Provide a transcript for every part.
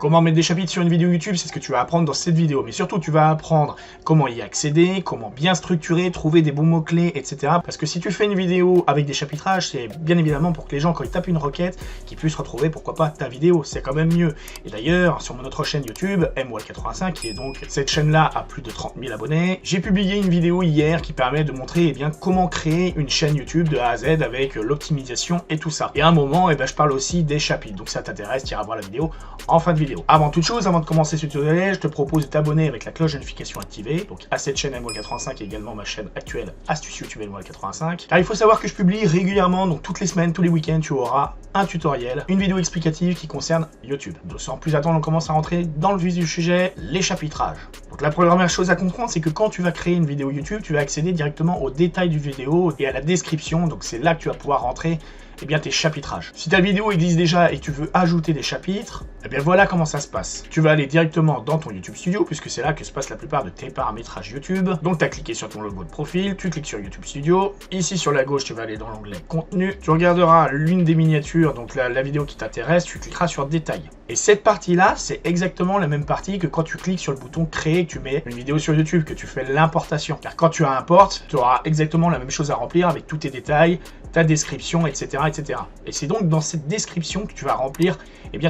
Comment mettre des chapitres sur une vidéo YouTube, c'est ce que tu vas apprendre dans cette vidéo. Mais surtout, tu vas apprendre comment y accéder, comment bien structurer, trouver des bons mots-clés, etc. Parce que si tu fais une vidéo avec des chapitrages, c'est bien évidemment pour que les gens, quand ils tapent une requête, qu'ils puissent retrouver, pourquoi pas, ta vidéo. C'est quand même mieux. Et d'ailleurs, sur mon autre chaîne YouTube, MWall85, qui est donc cette chaîne-là a plus de 30 000 abonnés, j'ai publié une vidéo hier qui permet de montrer bien, comment créer une chaîne YouTube de A à Z avec l'optimisation et tout ça. Et à un moment, je parle aussi des chapitres. Donc si ça t'intéresse, tu iras voir la vidéo en fin de vidéo. Avant toute chose, avant de commencer ce tutoriel, je te propose de t'abonner avec la cloche de notification activée, donc à cette chaîne MWall85 et également ma chaîne actuelle Astuce YouTube MWall85. Car il faut savoir que je publie régulièrement, donc toutes les semaines, tous les week-ends, tu auras un tutoriel, une vidéo explicative qui concerne YouTube. Donc sans plus attendre, on commence à rentrer dans le vif du sujet, les chapitrages. Donc la première chose à comprendre, c'est que quand tu vas créer une vidéo YouTube, tu vas accéder directement aux détails du vidéo et à la description, donc c'est là que tu vas pouvoir rentrer tes chapitrages. Si ta vidéo existe déjà et que tu veux ajouter des chapitres, voilà comment ça se passe. Tu vas aller directement dans ton YouTube Studio, puisque c'est là que se passe la plupart de tes paramétrages YouTube. Donc tu as cliqué sur ton logo de profil, tu cliques sur YouTube Studio. Ici sur la gauche, tu vas aller dans l'onglet Contenu. Tu regarderas l'une des miniatures, donc la vidéo qui t'intéresse, tu cliqueras sur Détails. Et cette partie-là, c'est exactement la même partie que quand tu cliques sur le bouton Créer, que tu mets une vidéo sur YouTube, que tu fais l'importation. Car quand tu importes, tu auras exactement la même chose à remplir avec tous tes détails, ta description, etc. etc. Et c'est donc dans cette description que tu vas remplir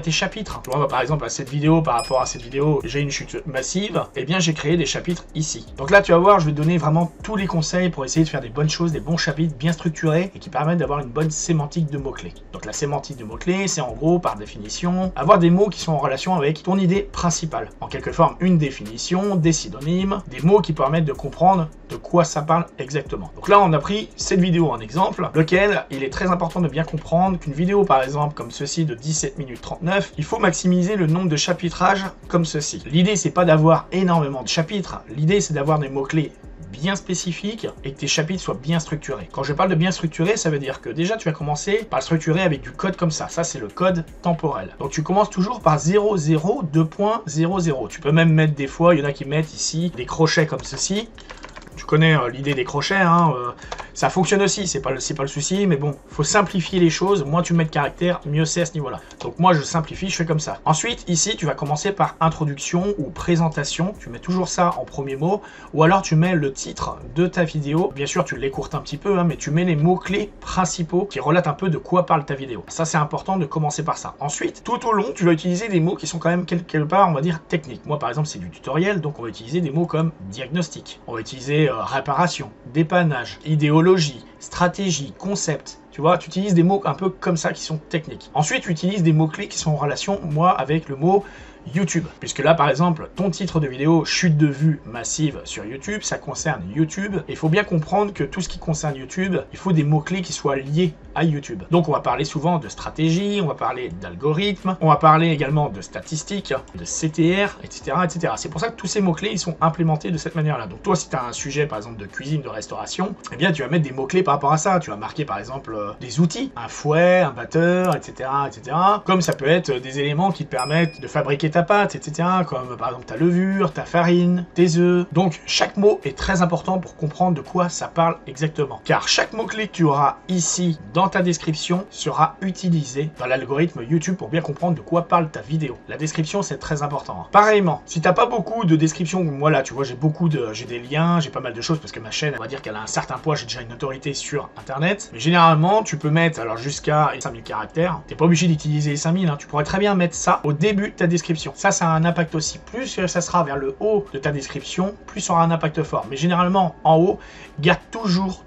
tes chapitres. Tu vois, par exemple, à cette vidéo, par rapport à cette vidéo, j'ai une chute massive, j'ai créé des chapitres ici. Donc là, tu vas voir, je vais te donner vraiment tous les conseils pour essayer de faire des bonnes choses, des bons chapitres bien structurés et qui permettent d'avoir une bonne sémantique de mots-clés. Donc la sémantique de mots-clés, c'est en gros, par définition, avoir des mots qui sont en relation avec ton idée principale. En quelque forme, une définition, des synonymes, des mots qui permettent de comprendre de quoi ça parle exactement. Donc là, on a pris cette vidéo en exemple, lequel il est très important de bien comprendre qu'une vidéo, par exemple, comme ceci de 17 minutes 39, il faut maximiser le nombre de chapitrages comme ceci. L'idée, c'est pas d'avoir énormément de chapitres, l'idée, c'est d'avoir des mots-clés bien spécifiques et que tes chapitres soient bien structurés. Quand je parle de bien structuré, ça veut dire que déjà tu vas commencer par le structurer avec du code comme ça. Ça, c'est le code temporel. Donc tu commences toujours par 0, 0, 2.00. Tu peux même mettre des fois, il y en a qui mettent ici des crochets comme ceci. Tu connais l'idée des crochets, ça fonctionne aussi, c'est pas le souci, mais bon, faut simplifier les choses. Moins tu mets de caractères, mieux c'est à ce niveau-là. Donc moi, je simplifie, je fais comme ça. Ensuite, ici, tu vas commencer par introduction ou présentation. Tu mets toujours ça en premier mot, ou alors tu mets le titre de ta vidéo. Bien sûr, tu l'écourtes un petit peu, mais tu mets les mots-clés principaux qui relatent un peu de quoi parle ta vidéo. Ça, c'est important de commencer par ça. Ensuite, tout au long, tu vas utiliser des mots qui sont quand même quelque part, on va dire, techniques. Moi, par exemple, c'est du tutoriel, donc on va utiliser des mots comme diagnostic. On va utiliser réparation, dépannage, idéologie, stratégie, concept. Tu vois, tu utilises des mots un peu comme ça qui sont techniques. Ensuite, tu utilises des mots-clés qui sont en relation, moi, avec le mot YouTube. Puisque là, par exemple, ton titre de vidéo, chute de vues massive sur YouTube, ça concerne YouTube. Et il faut bien comprendre que tout ce qui concerne YouTube, il faut des mots-clés qui soient liés à YouTube. Donc, on va parler souvent de stratégie, on va parler d'algorithme, on va parler également de statistiques, de CTR, etc., etc. C'est pour ça que tous ces mots-clés, ils sont implémentés de cette manière-là. Donc, toi, si tu as un sujet, par exemple, de cuisine, de restauration, tu vas mettre des mots-clés par rapport à ça. Tu vas marquer, par exemple, des outils, un fouet, un batteur, etc., etc. Comme ça peut être des éléments qui te permettent de fabriquer ta pâte, etc. Comme par exemple ta levure, ta farine, tes œufs. Donc chaque mot est très important pour comprendre de quoi ça parle exactement. Car chaque mot-clé que tu auras ici dans ta description sera utilisé dans l'algorithme YouTube pour bien comprendre de quoi parle ta vidéo. La description, c'est très important. Pareillement, si t'as pas beaucoup de description, moi là, tu vois, j'ai des liens, j'ai pas mal de choses parce que ma chaîne, on va dire qu'elle a un certain poids, j'ai déjà une autorité sur Internet. Mais généralement, tu peux mettre alors jusqu'à 5000 caractères. T'es pas obligé d'utiliser les 5000, tu pourrais très bien mettre ça au début de ta description. Ça a un impact aussi. Plus ça sera vers le haut de ta description, plus ça aura un impact fort. Mais généralement, en haut, garde toujours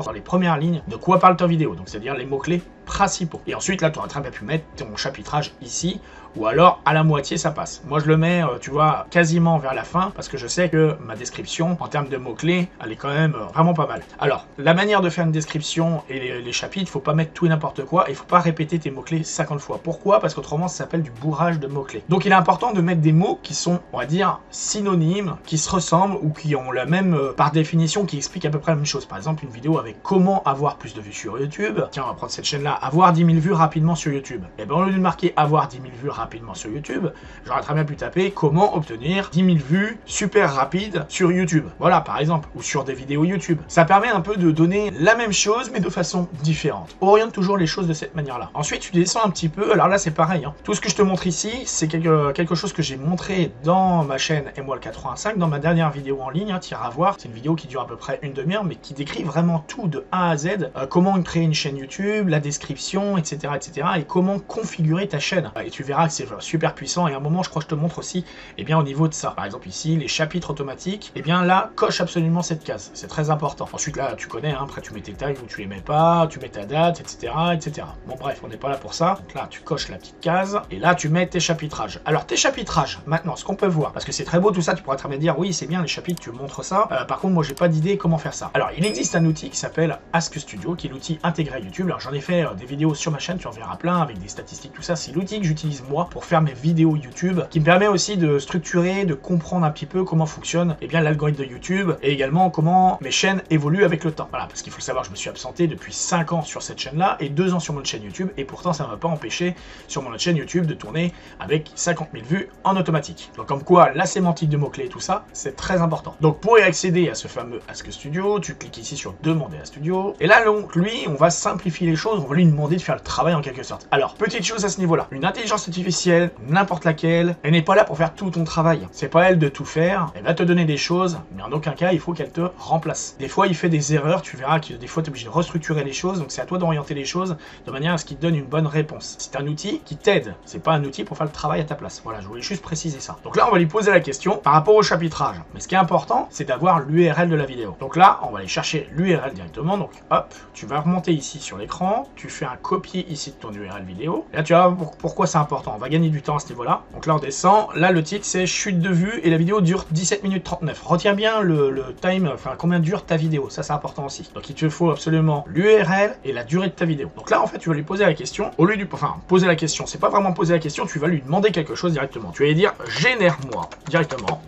dans les premières lignes de quoi parle ta vidéo. Donc, c'est-à-dire les mots-clés principaux. Et ensuite, là, tu auras très bien pu mettre ton chapitrage ici, ou alors à la moitié, ça passe. Moi, je le mets, tu vois, quasiment vers la fin, parce que je sais que ma description, en termes de mots-clés, elle est quand même vraiment pas mal. Alors, la manière de faire une description et les chapitres, il faut pas mettre tout et n'importe quoi, et il faut pas répéter tes mots-clés 50 fois. Pourquoi? Parce qu'autrement, ça s'appelle du bourrage de mots-clés. Donc, il est important de mettre des mots qui sont, on va dire, synonymes, qui se ressemblent, ou qui ont la même, par définition, qui expliquent à peu près la même chose. Par exemple, une vidéo avec comment avoir plus de vues sur YouTube. Tiens, on va prendre cette chaîne-là, avoir 10 000 vues rapidement sur YouTube. Et bien au lieu de marquer avoir 10 000 vues rapidement sur YouTube, j'aurais très bien pu taper comment obtenir 10 000 vues super rapides sur YouTube. Voilà, par exemple, ou sur des vidéos YouTube. Ça permet un peu de donner la même chose, mais de façon différente. Oriente toujours les choses de cette manière-là. Ensuite, tu descends un petit peu. Alors là, c'est pareil. Hein. Tout ce que je te montre ici, c'est quelque chose que j'ai montré dans ma chaîne Emual85, dans ma dernière vidéo en ligne. Hein, tu iras voir. C'est une vidéo qui dure à peu près une demi-heure, mais qui décrit vraiment tout de A à Z. Comment créer une chaîne YouTube, la description, etc., etc. et comment configurer ta chaîne. Et tu verras que c'est super puissant. Et à un moment, je crois que je te montre aussi, eh bien, au niveau de ça. Par exemple, ici, les chapitres automatiques. Eh bien, là, coche absolument cette case. C'est très important. Ensuite, là, tu connais, hein, après, tu mets tes tags ou tu les mets pas, tu mets ta date, etc., etc. Bon, bref, on n'est pas là pour ça. Donc là, tu coches la petite case. Et là, tu mets tes chapitrages. Alors, tes chapitrages, maintenant, ce qu'on peut voir, parce que c'est très beau tout ça, tu pourras très bien dire, oui, c'est bien les chapitres, tu montres ça. Par contre, moi, j'ai pas d'idée comment faire ça. Alors, il existe un outil qui s'appelle Ask Studio, qui est l'outil intégré à YouTube. Alors, j'en ai fait des vidéos sur ma chaîne, tu en verras plein avec des statistiques, tout ça. C'est l'outil que j'utilise moi pour faire mes vidéos YouTube, qui me permet aussi de structurer, de comprendre un petit peu comment fonctionne l'algorithme de YouTube et également comment mes chaînes évoluent avec le temps. Voilà, parce qu'il faut le savoir, je me suis absenté depuis 5 ans sur cette chaîne-là et 2 ans sur mon chaîne YouTube et pourtant ça ne m'a pas empêché sur mon autre chaîne YouTube de tourner avec 50 000 vues en automatique. Donc comme quoi, la sémantique de mots-clés et tout ça, c'est très important. Donc pour y accéder à ce fameux Ask Studio, tu cliques ici sur Demander à Studio et là, donc, lui, on va simplifier les choses, on va lui demander de faire le travail en quelque sorte. Alors, petite chose à ce niveau-là, une intelligence artificielle, n'importe laquelle, elle n'est pas là pour faire tout ton travail. C'est pas elle de tout faire, elle va te donner des choses, mais en aucun cas, il faut qu'elle te remplace. Des fois, il fait des erreurs, tu verras que des fois, tu es obligé de restructurer les choses, donc c'est à toi d'orienter les choses de manière à ce qu'il te donne une bonne réponse. C'est un outil qui t'aide, c'est pas un outil pour faire le travail à ta place. Voilà, je voulais juste préciser ça. Donc là, on va lui poser la question par rapport au chapitrage. Mais ce qui est important, c'est d'avoir l'URL de la vidéo. Donc là, on va aller chercher l'URL directement, donc hop, tu vas remonter ici sur l'écran, tu fais un copier ici de ton URL vidéo. Et là, tu vas voir pourquoi c'est important, on va gagner du temps à ce niveau-là. Donc là, on descend, là, le titre, c'est chute de vue et la vidéo dure 17 minutes 39. Retiens bien le time, enfin combien dure ta vidéo, ça c'est important aussi. Donc il te faut absolument l'URL et la durée de ta vidéo. Donc là en fait tu vas lui poser la question, au lieu du, enfin poser la question, c'est pas vraiment poser la question, tu vas lui demander quelque chose directement. Tu vas lui dire génère-moi directement.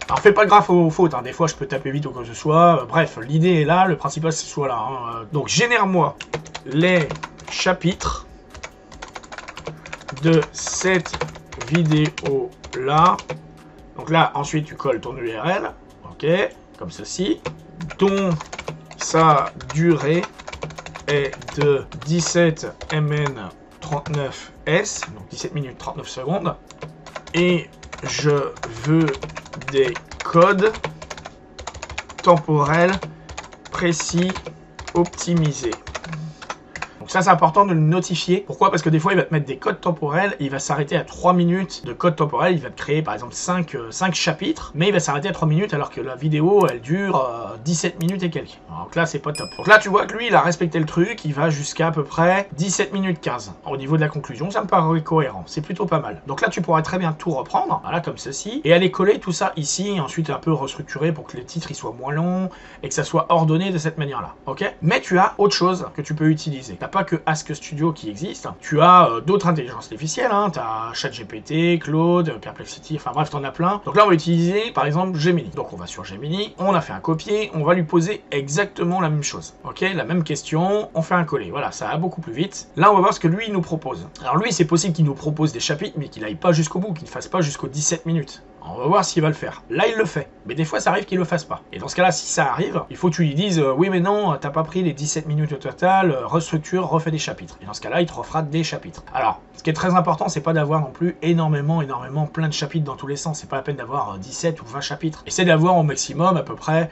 Alors fais pas grave aux fautes, hein. Des fois je peux taper vite ou quoi que ce soit, bref l'idée est là, le principal c'est que ce soit là. Hein. Donc génère-moi les chapitres de cette vidéo là. Donc là, ensuite, tu colles ton URL, ok, comme ceci, dont sa durée est de 17 mn 39 s, donc 17 minutes 39 secondes, et je veux des codes temporels précis optimisés. Donc ça c'est important de le notifier. Pourquoi? Parce que des fois il va te mettre des codes temporels et il va s'arrêter à 3 minutes de code temporel. Il va te créer par exemple 5 chapitres, mais il va s'arrêter à 3 minutes alors que la vidéo elle dure 17 minutes et quelques. Donc là c'est pas top. Donc là tu vois que lui il a respecté le truc, il va jusqu'à à peu près 17 minutes 15. Au niveau de la conclusion ça me paraît cohérent, c'est plutôt pas mal. Donc là tu pourras très bien tout reprendre, voilà comme ceci, et aller coller tout ça ici, et ensuite un peu restructurer pour que les titres ils soient moins longs et que ça soit ordonné de cette manière là, ok? Mais tu as autre chose que tu peux utiliser. T'as pas que Ask Studio qui existe, tu as d'autres intelligences artificielles, hein. Tu as ChatGPT, Claude, Perplexity, enfin bref, t'en as plein. Donc là, on va utiliser par exemple Gemini. Donc on va sur Gemini, on a fait un copier, on va lui poser exactement la même chose, ok? La même question, on fait un coller. Voilà, ça va beaucoup plus vite. Là, on va voir ce que lui, il nous propose. Alors lui, c'est possible qu'il nous propose des chapitres, mais qu'il aille pas jusqu'au bout, qu'il ne fasse pas jusqu'aux 17 minutes. On va voir s'il va le faire. Là, il le fait. Mais des fois, ça arrive qu'il le fasse pas. Et dans ce cas-là, si ça arrive, il faut que tu lui dises oui, mais non, t'as pas pris les 17 minutes au total, restructure, refais des chapitres. Et dans ce cas-là, il te refera des chapitres. Alors, ce qui est très important, c'est pas d'avoir non plus énormément plein de chapitres dans tous les sens. C'est pas la peine d'avoir 17 ou 20 chapitres. Essaie d'avoir au maximum à peu près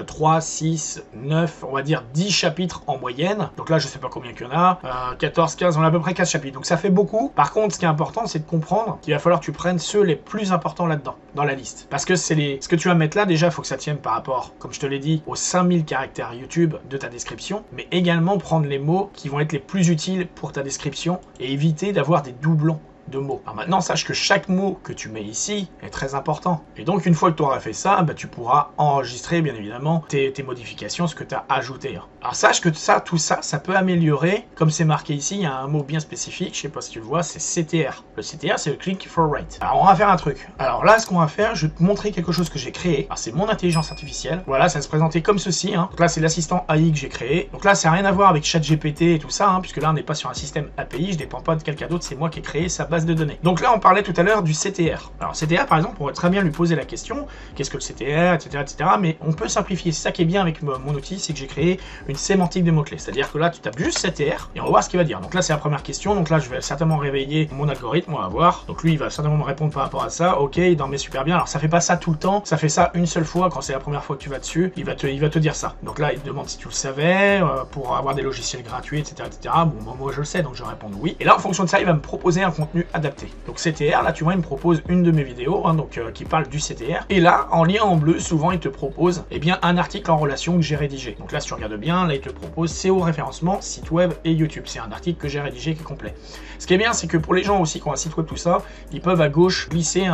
3, 6, 9, on va dire 10 chapitres en moyenne. Donc là, je sais pas combien qu'il y en a. 14, 15, on a à peu près 4 chapitres. Donc ça fait beaucoup. Par contre, ce qui est important, c'est de comprendre qu'il va falloir que tu prennes ceux les plus importants là-dedans, dans la liste. Parce que ce que tu vas mettre là, déjà, il faut que ça tienne par rapport, comme je te l'ai dit, aux 5000 caractères YouTube de ta description, mais également prendre les mots qui vont être les plus utiles pour ta description et éviter d'avoir des doublons de mots. Alors maintenant, sache que chaque mot que tu mets ici est très important. Et donc, une fois que tu auras fait ça, bah, tu pourras enregistrer, bien évidemment, tes modifications, ce que tu as ajouté. Alors sache que tout ça, ça peut améliorer, comme c'est marqué ici, il y a un mot bien spécifique, je sais pas si tu le vois, c'est CTR. Le CTR, c'est le click through rate. Alors on va faire un truc. Alors là, ce qu'on va faire, je vais te montrer quelque chose que j'ai créé. Alors c'est mon intelligence artificielle. Voilà, ça va se présenter comme ceci. Hein. Donc là, c'est l'assistant AI que j'ai créé. Donc là, ça n'a rien à voir avec ChatGPT et tout ça, hein, puisque là, on n'est pas sur un système API, je dépends pas de quelqu'un d'autre, c'est moi qui ai créé sa base de données. Donc là, on parlait tout à l'heure du CTR. Alors CTR, par exemple, on pourrait très bien lui poser la question, qu'est-ce que le CTR, etc. Mais on peut simplifier. C'est ça qui est bien avec mon outil, c'est que j'ai créé une sémantique des mots-clés. C'est-à-dire que là, tu tapes juste CTR et on va voir ce qu'il va dire. Donc là, c'est la première question. Donc là, je vais certainement réveiller mon algorithme, on va voir. Donc lui, il va certainement me répondre par rapport à ça. Ok, il dormait super bien. Alors ça fait pas ça tout le temps, ça fait ça une seule fois quand c'est la première fois que tu vas dessus. Il va te dire ça. Donc là, il te demande si tu le savais, pour avoir des logiciels gratuits, etc. Bon, moi, je le sais, donc je réponds oui. Et là, en fonction de ça, il va me proposer un contenu adapté. Donc CTR, là, tu vois, il me propose une de mes vidéos, hein, donc qui parle du CTR. Et là, en lien en bleu, souvent, il te propose, eh bien, un article en relation que j'ai rédigé. Donc là, si tu regardes bien, là, il te propose SEO référencement, site web et YouTube. C'est un article que j'ai rédigé qui est complet. Ce qui est bien, c'est que pour les gens aussi qui ont un site web, tout ça, ils peuvent à gauche glisser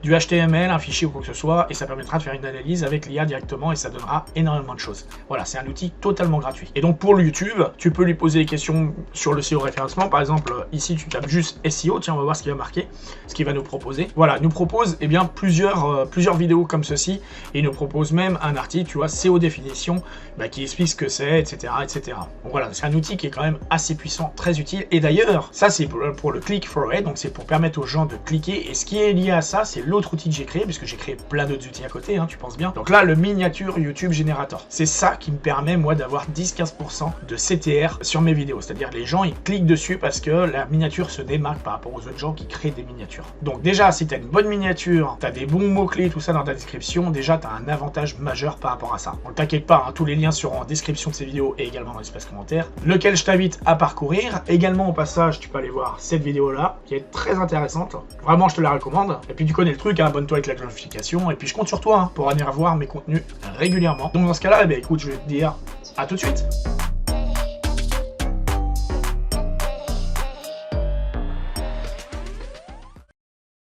du HTML, un fichier ou quoi que ce soit, et ça permettra de faire une analyse avec l'IA directement et ça donnera énormément de choses. Voilà, c'est un outil totalement gratuit. Et donc pour le YouTube, tu peux lui poser des questions sur le SEO référencement. Par exemple, ici, tu tapes juste SEO. Tiens, on va voir ce qu'il va marquer, ce qu'il va nous proposer. Voilà, il nous propose eh bien, plusieurs vidéos comme ceci, et il nous propose même un article, tu vois, SEO définition, qui explique ce que c'est, etc. Donc voilà, c'est un outil qui est quand même assez puissant, très utile. Et d'ailleurs, ça c'est pour le click through rate, donc c'est pour permettre aux gens de cliquer. Et ce qui est lié à ça, c'est l'autre outil que j'ai créé, puisque j'ai créé plein d'autres outils à côté, hein, tu penses bien. Donc là, le miniature YouTube Generator. C'est ça qui me permet, moi, d'avoir 10-15% de CTR sur mes vidéos. C'est-à-dire les gens, ils cliquent dessus parce que la miniature se démarque par rapport aux autres gens qui créent des miniatures. Donc déjà, si tu as une bonne miniature, tu as des bons mots-clés, tout ça dans ta description, déjà, tu as un avantage majeur par rapport à ça. Donc t'inquiète pas, hein, tous les liens seront en description de ces vidéos et également dans l'espace commentaire, lequel je t'invite à parcourir. Également, au passage, tu peux aller voir cette vidéo-là, qui est très intéressante. Vraiment, je te la recommande. Et puis, tu connais le truc, hein, abonne-toi avec la notification. Et puis, je compte sur toi hein, pour venir voir mes contenus régulièrement. Donc, dans ce cas-là, eh bien, écoute, je vais te dire à tout de suite.